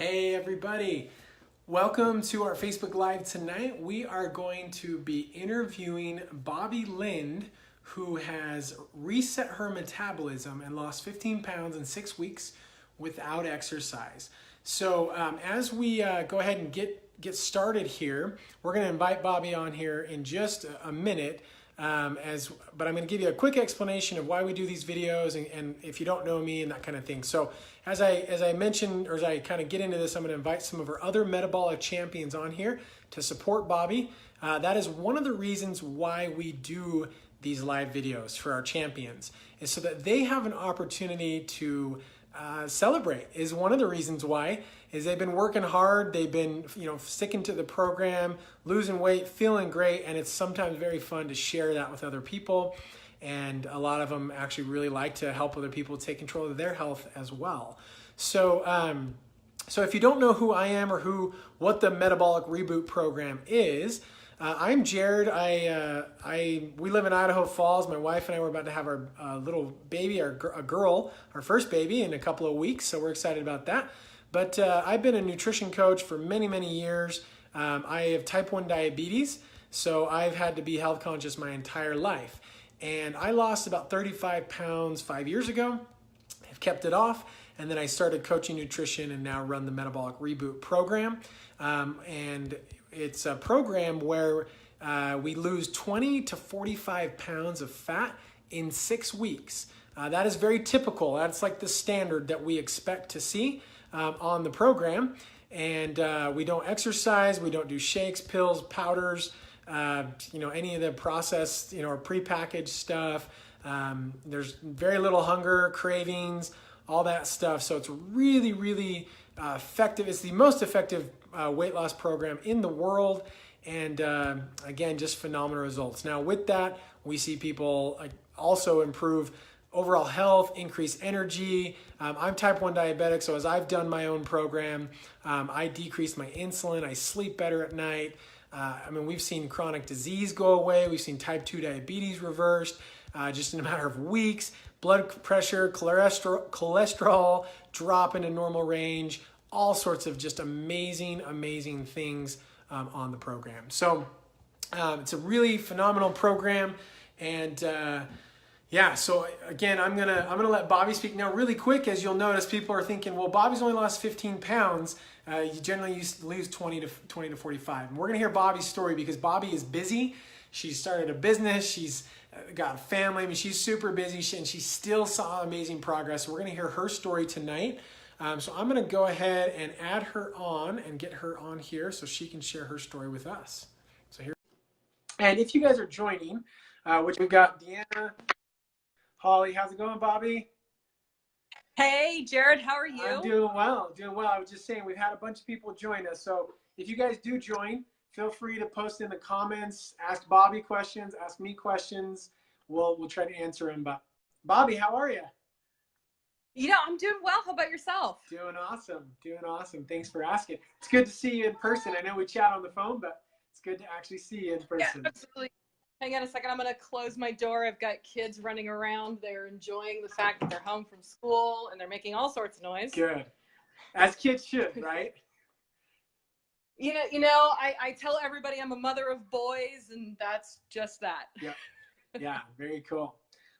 Hey everybody, welcome to our Facebook Live tonight. We are going to be interviewing Bobbie Lind, who has reset her metabolism and lost 15 pounds in 6 weeks without exercise. So as we go ahead and get started here, we're going to invite Bobbie on here in just a minute. But I'm going to give you a quick explanation of why we do these videos and if you don't know me and that kind of thing. So as I mentioned, or as I kind of get into this, I'm going to invite some of our other metabolic champions on here to support Bobbie. That is one of the reasons why we do these live videos for our champions, is so that they have an opportunity to celebrate. Is one of the reasons why is they've been working hard, they've been sticking to the program, losing weight, feeling great, and it's sometimes very fun to share that with other people. And a lot of them actually really like to help other people take control of their health as well. So so if you don't know who I am or what the Metabolic Reboot program is, I'm Jared. We live in Idaho Falls. My wife and I were about to have our little baby, a girl, our first baby in a couple of weeks. So we're excited about that. But I've been a nutrition coach for many, many years. I have type 1 diabetes, so I've had to be health conscious my entire life. And I lost about 35 pounds 5 years ago. I've kept it off. And then I started coaching nutrition and now run the Metabolic Reboot program. And it's a program where we lose 20 to 45 pounds of fat in 6 weeks. That is very typical. That's like the standard that we expect to see on the program. And we don't exercise, we don't do shakes, pills, powders, any of the processed, or prepackaged stuff. There's very little hunger, cravings, all that stuff. So it's really, really effective. It's the most effective weight loss program in the world. And again, just phenomenal results. Now with that, we see people also improve overall health, increase energy. I'm type 1 diabetic, so as I've done my own program, I decreased my insulin, I sleep better at night. We've seen chronic disease go away, we've seen type 2 diabetes reversed just in a matter of weeks. Blood pressure, cholesterol drop into normal range, all sorts of just amazing, amazing things on the program. So it's a really phenomenal program. And yeah, so again, I'm gonna let Bobbie speak now really quick. As you'll notice, people are thinking, well, Bobbie's only lost 15 pounds. You generally lose 20 to 45. And we're gonna hear Bobbie's story because Bobbie is busy. She started a business. She's got a family. She's super busy and she still saw amazing progress. So we're gonna hear her story tonight. So I'm gonna go ahead and add her on and get her on here so she can share her story with us. So here, and if you guys are joining, which we've got Deanna, Holly, how's it going, Bobbie? Hey, Jared, how are you? I'm doing well, I was just saying we've had a bunch of people join us. So if you guys do join, feel free to post in the comments, ask Bobbie questions, ask me questions. We'll try to answer them. But Bobbie, how are you? I'm doing well. How about yourself? Doing awesome. Thanks for asking. It's good to see you in person. I know we chat on the phone, but it's good to actually see you in person. Yeah, absolutely. Hang on a second. I'm going to close my door. I've got kids running around. They're enjoying the fact that they're home from school and they're making all sorts of noise. Good. As kids should, right? I tell everybody I'm a mother of boys, and that's just that. Yeah, very cool.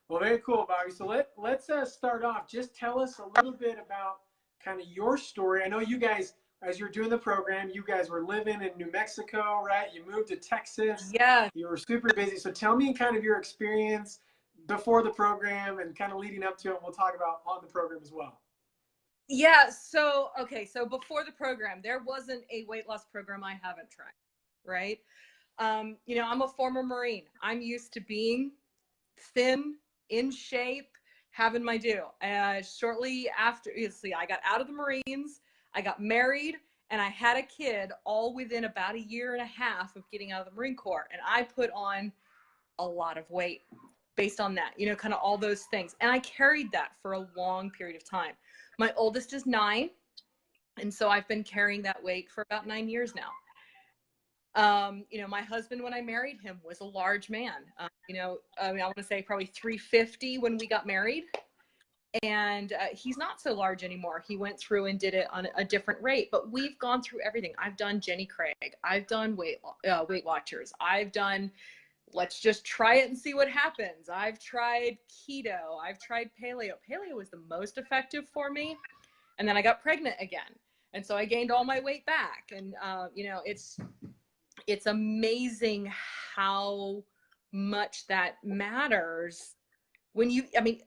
Well, very cool, Bobbie. So let's start off. Just tell us a little bit about kind of your story. I know you guys, as you're doing the program, you guys were living in New Mexico, right? You moved to Texas. Yeah. You were super busy. So tell me kind of your experience before the program and kind of leading up to it. We'll talk about on the program as well. Yeah. So before the program, there wasn't a weight loss program I haven't tried, right? I'm a former Marine. I'm used to being thin, in shape, having my due. Shortly after, I got out of the Marines, I got married, and I had a kid all within about a year and a half of getting out of the Marine Corps. And I put on a lot of weight based on that, kind of all those things. And I carried that for a long period of time. My oldest is 9. And so I've been carrying that weight for about 9 years now. My husband, when I married him, was a large man. I want to say probably 350 when we got married. And he's not so large anymore. He went through and did it on a different rate, but we've gone through everything. I've done Jenny Craig. I've done Weight Watchers. I've done, let's just try it and see what happens. I've tried keto. I've tried paleo. Paleo was the most effective for me. And then I got pregnant again. And so I gained all my weight back. And, you know, it's amazing how much that matters when you, I mean,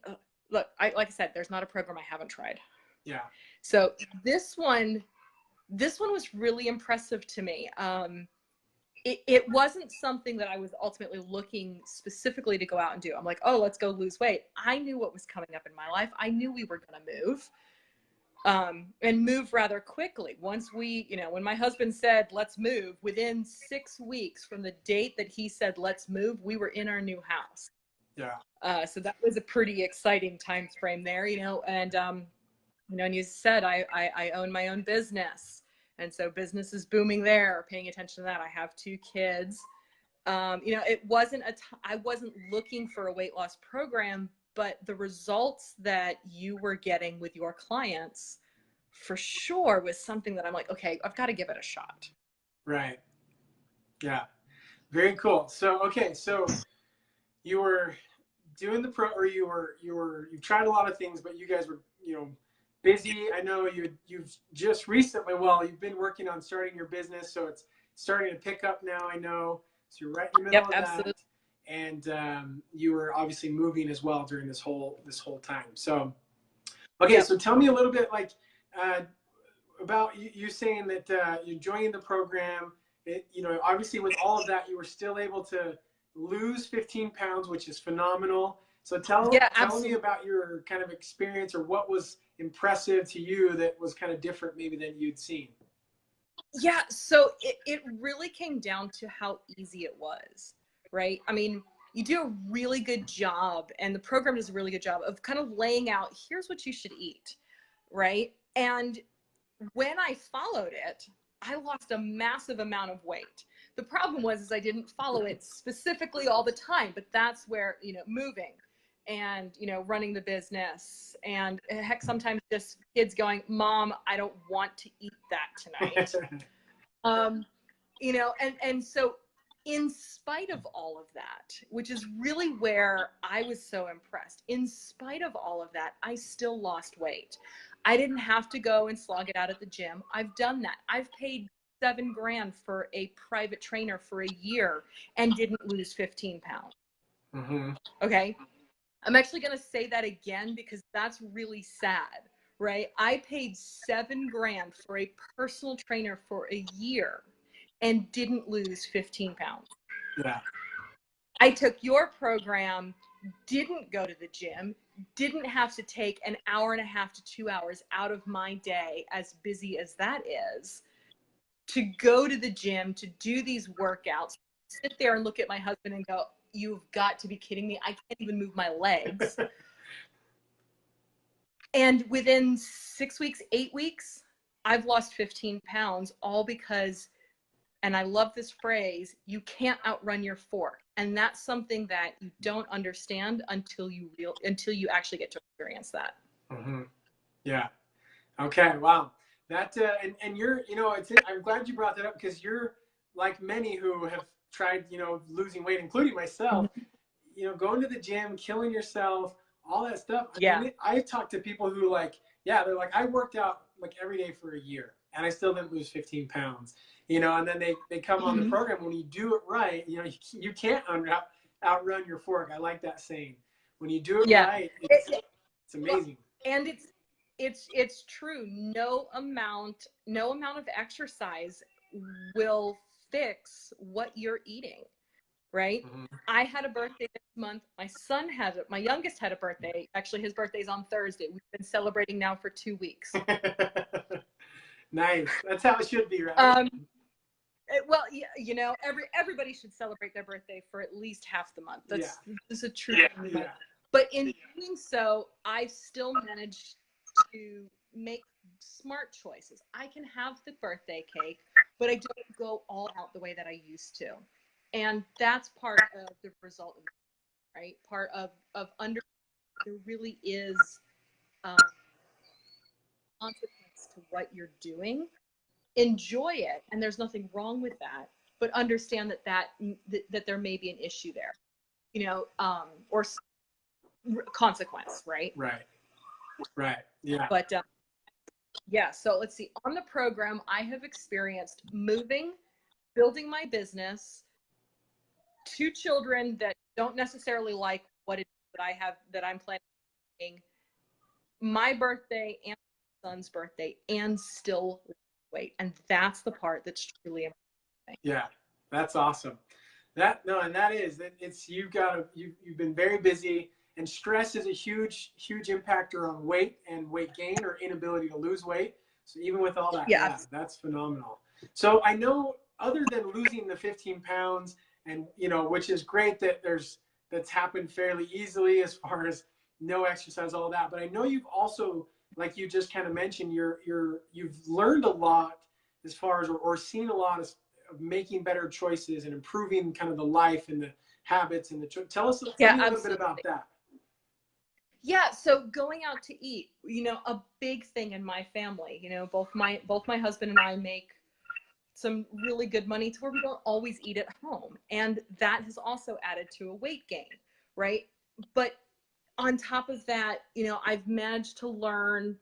look, like I said, there's not a program I haven't tried. Yeah. So this one was really impressive to me. It wasn't something that I was ultimately looking specifically to go out and do. I'm like, oh, let's go lose weight. I knew what was coming up in my life. I knew we were going to move, and move rather quickly. Once we, you know, when my husband said, let's move, within 6 weeks from the date that he said, let's move, we were in our new house. Yeah. So that was a pretty exciting time frame there, you know, and, you know, and you said, I own my own business. And so business is booming there, paying attention to that. I have 2 kids. You know, it wasn't I wasn't looking for a weight loss program, but the results that you were getting with your clients for sure was something that I'm like, okay, I've got to give it a shot. Right. Yeah. Very cool. So, okay. So you were doing the or you've tried a lot of things, but you guys were, you know, busy. I know you've just recently, well, you've been working on starting your business, so it's starting to pick up now, I know. So you're right in the middle of Absolutely. that. And you were obviously moving as well during this whole time. So, okay, so tell me a little bit, like, about you saying that you're joining the program. You know, obviously with all of that, you were still able to lose 15 pounds, which is phenomenal. So tell me about your kind of experience, or what was impressive to you that was kind of different maybe than you'd seen. Yeah, so it really came down to how easy it was, right? I mean, you do a really good job, and the program does a really good job of kind of laying out, here's what you should eat, right? And when I followed it, I lost a massive amount of weight. The problem was I didn't follow it specifically all the time, but that's where, you know, moving and, you know, running the business, and heck, sometimes just kids going, Mom, I don't want to eat that tonight. You know, and so in spite of all of that, which is really where I was so impressed, in spite of all of that, I still lost weight. I didn't have to go and slog it out at the gym. I've done that. I've paid $7 grand for a private trainer for a year and didn't lose 15 pounds. Mm-hmm. Okay. I'm actually going to say that again because that's really sad, right? I paid $7 grand for a personal trainer for a year and didn't lose 15 pounds. Yeah. I took your program, didn't go to the gym, didn't have to take an hour and a half to 2 hours out of my day, as busy as that is, to go to the gym, to do these workouts, sit there and look at my husband and go, you've got to be kidding me. I can't even move my legs. And within 6 weeks, 8 weeks, I've lost 15 pounds, all because, and I love this phrase, you can't outrun your fork. And that's something that you don't understand until you actually get to experience that. Mm-hmm. Yeah. Okay. Wow. That and you're, you know, I'm glad you brought that up, because you're like many who have tried, you know, losing weight, including myself. You know, going to the gym, killing yourself, all that stuff. Yeah. I mean, I talked to people who, like, yeah, they're like, I worked out like every day for a year and I still didn't lose 15 pounds. You know, and then they come on the program. When you do it right, you know, you can't outrun your fork. I like that saying. When you do it right, it's amazing. And it's true. No amount of exercise will fix what you're eating, right? Mm-hmm. I had a birthday this month. My youngest had a birthday. Actually, his birthday's on Thursday. We've been celebrating now for 2 weeks. Nice. That's how it should be, right? Well, you know, everybody should celebrate their birthday for at least half the month. That's a true thing. Yeah. But in doing so, I still managed to make smart choices. I can have the birthday cake, but I don't go all out the way that I used to. And that's part of the result of it, right? Part of under there really is um, consequence to what you're doing. Enjoy it, and there's nothing wrong with that, but understand that there may be an issue there, or consequence, right? Right. Yeah. But yeah, so let's see. On the program, I have experienced moving, building my business, 2 children that don't necessarily like what it is that I'm planning, my birthday and my son's birthday, and still wait. And that's the part that's truly important. Yeah, that's awesome. And that is that you've been very busy, and stress is a huge impactor on weight and weight gain or inability to lose weight. So even with all that, Yeah, that's phenomenal. So I know, other than losing the 15 pounds, and which is great that's happened fairly easily as far as no exercise, all that. But I know you've also, like you just kind of mentioned, you've learned a lot as far as, or seen a lot of making better choices and improving kind of the life and the habits and tell me a little bit about that. Yeah, so going out to eat, a big thing in my family, both my husband and I make some really good money to where we don't always eat at home. And that has also added to a weight gain, right? But on top of that, I've managed to learn,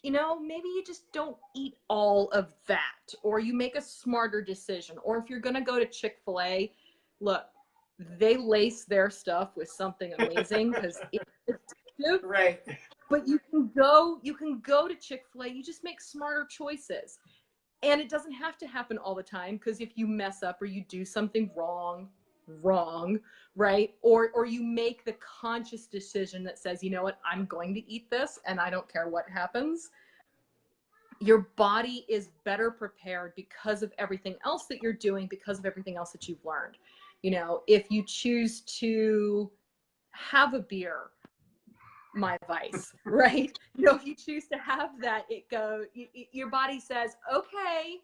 maybe you just don't eat all of that, or you make a smarter decision. Or if you're going to go to Chick-fil-A, look, they lace their stuff with something amazing because it's addictive. Right. But you can go to Chick-fil-A, you just make smarter choices. And it doesn't have to happen all the time, because if you mess up or you do something wrong, right? Or you make the conscious decision that says, you know what, I'm going to eat this and I don't care what happens. Your body is better prepared because of everything else that you're doing, because of everything else that you've learned. If you choose to have a beer, my vice, right? If you choose to have that, your body says, okay,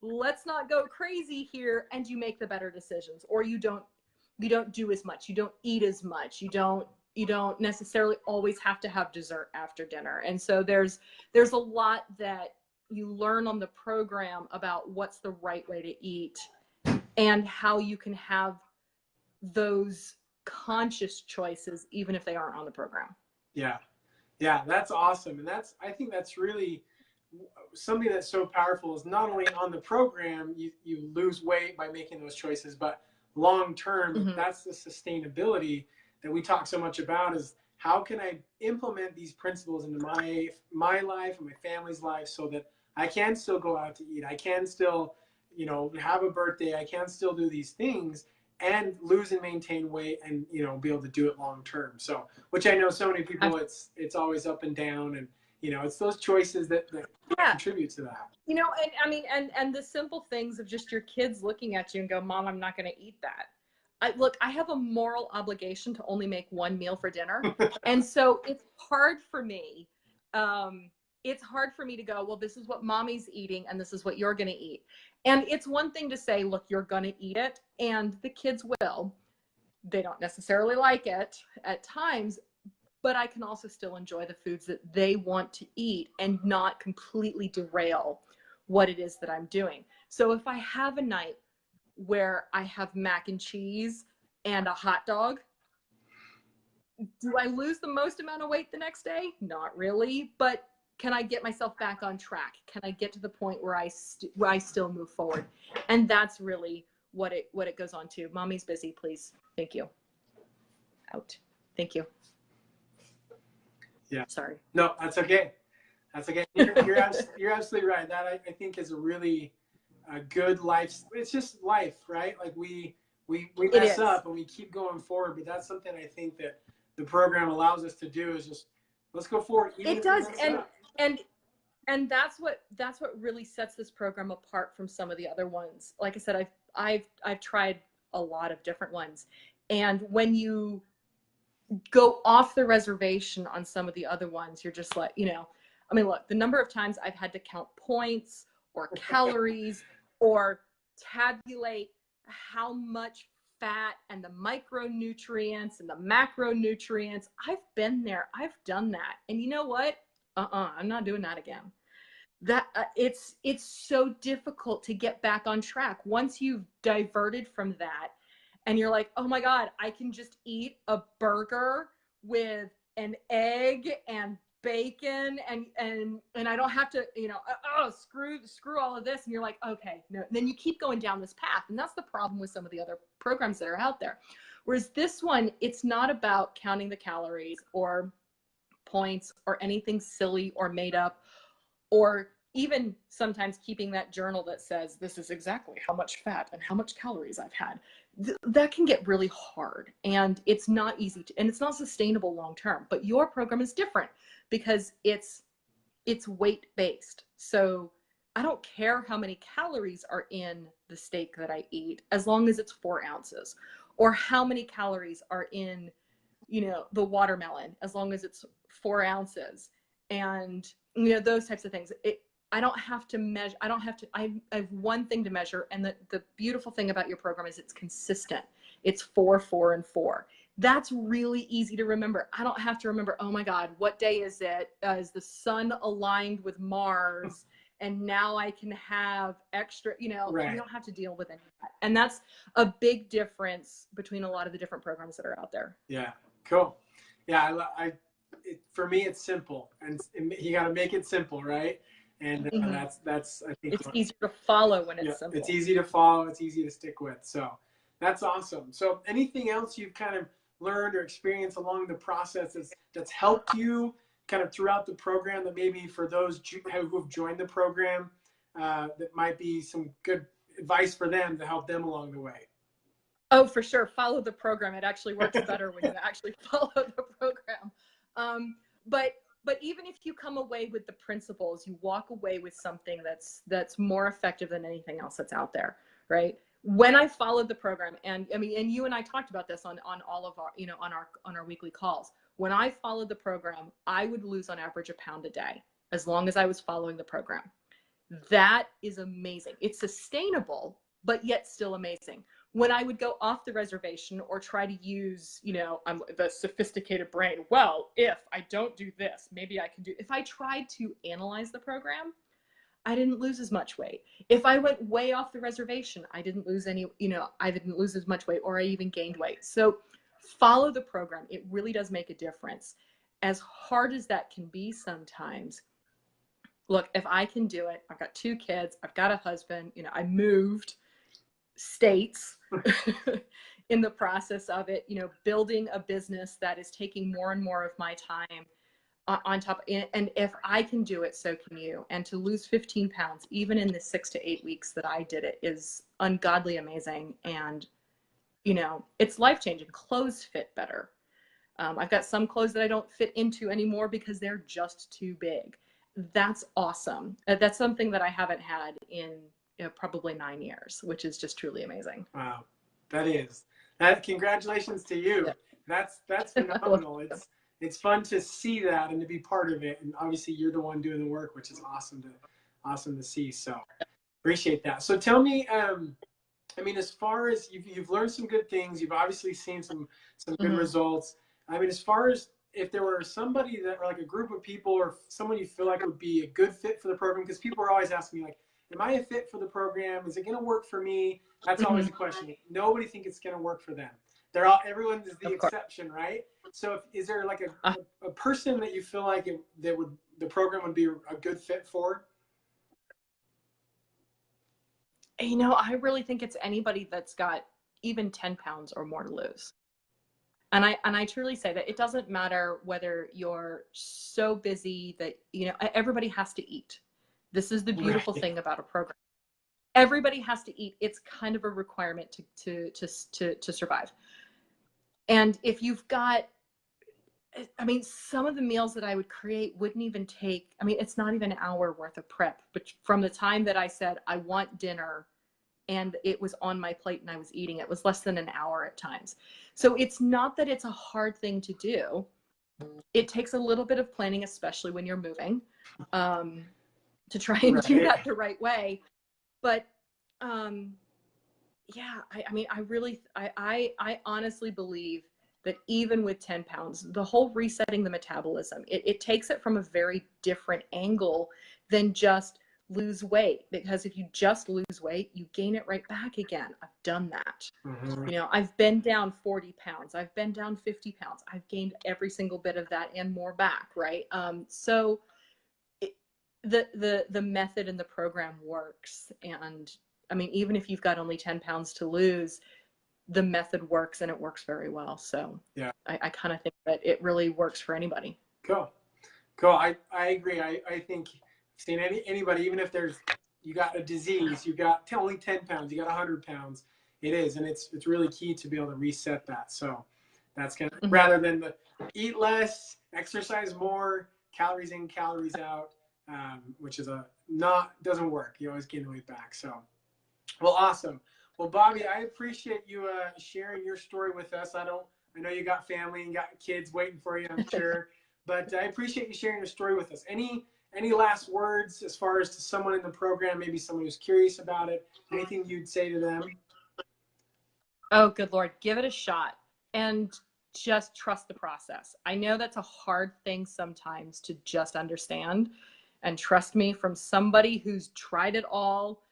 let's not go crazy here, and you make the better decisions. Or you don't do as much, you don't eat as much, you don't necessarily always have to have dessert after dinner. And so there's a lot that you learn on the program about what's the right way to eat and how you can have those conscious choices even if they aren't on the program. Yeah, that's awesome. And I think that's really something that's so powerful, is not only on the program you lose weight by making those choices, but long term, mm-hmm. That's the sustainability that we talk so much about, is how can I implement these principles into my life and my family's life so that I can still go out to eat, I can still have a birthday, I can still do these things and lose and maintain weight, and be able to do it long term. So, which I know so many people, it's always up and down, and it's those choices that contribute to that. And the simple things of just your kids looking at you and go, Mom, I'm not going to eat that. I have a moral obligation to only make one meal for dinner. And so it's hard for me. It's hard for me to go, well, this is what Mommy's eating and this is what you're going to eat. And it's one thing to say, look, you're going to eat it, and the kids will. They don't necessarily like it at times, but I can also still enjoy the foods that they want to eat and not completely derail what it is that I'm doing. So if I have a night where I have mac and cheese and a hot dog, do I lose the most amount of weight the next day? Not really, but can I get myself back on track? Can I get to the point where I still move forward? And that's really what it goes on to. Mommy's busy, please. Thank you. Out. Thank you. Yeah. Sorry. No, that's okay. That's okay. You're absolutely right. That I think is a really good life. It's just life, right? Like we mess up and we keep going forward, but that's something I think that the program allows us to do, is just let's go forward. It does, and that's what really sets this program apart from some of the other ones. Like I said, I've tried a lot of different ones, and when you go off the reservation on some of the other ones, you're just like, look, the number of times I've had to count points or calories or tabulate how much fat and the micronutrients and the macronutrients. I've been there. I've done that. And you know what? I'm not doing that again. That it's so difficult to get back on track once you've diverted from that, and you're like, oh my God, I can just eat a burger with an egg and bacon and I don't have to, screw all of this. And you're like, okay, no. And then you keep going down this path. And that's the problem with some of the other programs that are out there. Whereas this one, it's not about counting the calories or points or anything silly or made up, or even sometimes keeping that journal that says, this is exactly how much fat and how much calories I've had. That can get really hard, and it's not easy to, and it's not sustainable long term. But your program is different because it's weight based. So I don't care how many calories are in the steak that I eat, as long as it's 4 ounces, or how many calories are in, the watermelon, as long as it's 4 ounces, and those types of things. I don't have to measure. I have one thing to measure. And the beautiful thing about your program is it's consistent. It's 4, 4, and 4. That's really easy to remember. I don't have to remember, oh my God, what day is it? Is the sun aligned with Mars? And now I can have extra, Right. You don't have to deal with any of that. And that's a big difference between a lot of the different programs that are out there. Yeah, cool. Yeah, for me, it's simple, and you got to make it simple, right? And that's I think it's easier to follow when it's simple. It's easy to follow. It's easy to stick with. So that's awesome. So anything else you've kind of learned or experienced along the process that's helped you kind of throughout the program, that maybe for those who have joined the program, that might be some good advice for them to help them along the way? Oh, for sure. Follow the program. It actually works better when you actually follow the program. But even if you come away with the principles, you walk away with something that's more effective than anything else that's out there, right? When I followed the program, and you and I talked about this on all of our, on our weekly calls. When I followed the program, I would lose on average a pound a day, as long as I was following the program. That is amazing. It's sustainable, but yet still amazing. When I would go off the reservation or try to use, I'm the sophisticated brain. Well, if I don't do this, maybe I can do. If I tried to analyze the program, I didn't lose as much weight. If I went way off the reservation, I didn't lose any, I didn't lose as much weight, or I even gained weight. So follow the program. It really does make a difference. As hard as that can be sometimes, look, if I can do it, I've got 2 kids, I've got a husband, I moved states in the process of it, building a business that is taking more and more of my time on top. And if I can do it, so can you. And to lose 15 pounds, even in the 6 to 8 weeks that I did it, is ungodly amazing. And, it's life-changing. Clothes fit better. I've got some clothes that I don't fit into anymore because they're just too big. That's awesome. That's something that I haven't had in probably 9 years, which is just truly amazing. Wow, congratulations to you. Yeah. That's phenomenal. It's fun to see that and to be part of it. And obviously you're the one doing the work, which is awesome to see. So appreciate that. So tell me, as far as you've learned some good things, you've obviously seen some good results. As far as if there were somebody that, or like a group of people or someone you feel like would be a good fit for the program, because people are always asking me, like, am I a fit for the program? Is it going to work for me? That's always the question. Nobody thinks it's going to work for them. Everyone is the exception, right? So is there like a person that you feel like the program would be a good fit for? I really think it's anybody that's got even 10 pounds or more to lose. And I truly say that it doesn't matter whether you're so busy that, everybody has to eat. This is the beautiful thing about a program. Everybody has to eat. It's kind of a requirement to survive. And if you've got, some of the meals that I would create wouldn't even take, it's not even an hour worth of prep, but from the time that I said, I want dinner, and it was on my plate and I was eating, it was less than an hour at times. So it's not that it's a hard thing to do. It takes a little bit of planning, especially when you're moving, to try and do that the right way. But yeah, I mean, I honestly believe that even with 10 pounds, the whole resetting the metabolism, it takes it from a very different angle than just lose weight. Because if you just lose weight, you gain it right back again. I've done that. Mm-hmm. You know, I've been down 40 pounds. I've been down 50 pounds. I've gained every single bit of that and more back, right? So it, the method and the program works. And I mean, even if you've got only 10 pounds to lose, the method works and it works very well. So Yeah. I kind of think that it really works for anybody. Cool. Cool. I agree. I think seeing anybody, even if you got a disease, you got only 10 pounds, you got 100 pounds, it is. And it's really key to be able to reset that. So that's kind of, Mm-hmm. rather than the eat less, exercise more, calories in, calories out, which is doesn't work. You always gain the weight back. So, well, awesome. Well, Bobbie, I appreciate you sharing your story with us. I know you got family and got kids waiting for you, I'm sure. But I appreciate you sharing your story with us. Any last words as far as to someone in the program, maybe someone who's curious about it, anything you'd say to them? Oh, good Lord, give it a shot and just trust the process. I know that's a hard thing sometimes to just understand. And trust me, from somebody who's tried it all,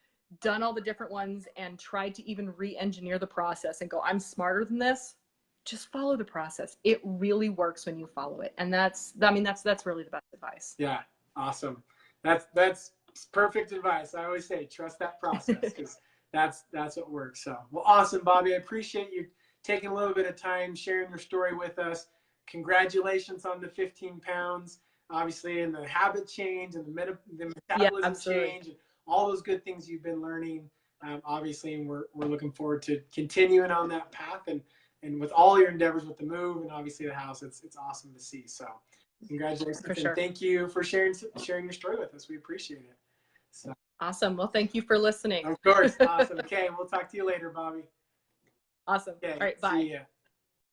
done all the different ones, and tried to even re-engineer the process and go, I'm smarter than this. Just follow the process. It really works when you follow it. And that's really the best advice. Yeah, awesome. That's perfect advice. I always say trust that process because that's what works. So, well, awesome, Bobbie. I appreciate you taking a little bit of time sharing your story with us. Congratulations on the 15 pounds, obviously, and the habit change and the metabolism change and all those good things you've been learning. Obviously, and we're looking forward to continuing on that path and with all your endeavors with the move and obviously the house. It's awesome to see. So congratulations. For sure. And thank you for sharing your story with us. We appreciate it. So awesome. Well, thank you for listening. Of course. Awesome. Okay. We'll talk to you later, Bobbie. Awesome. Okay. All right. Bye. See ya.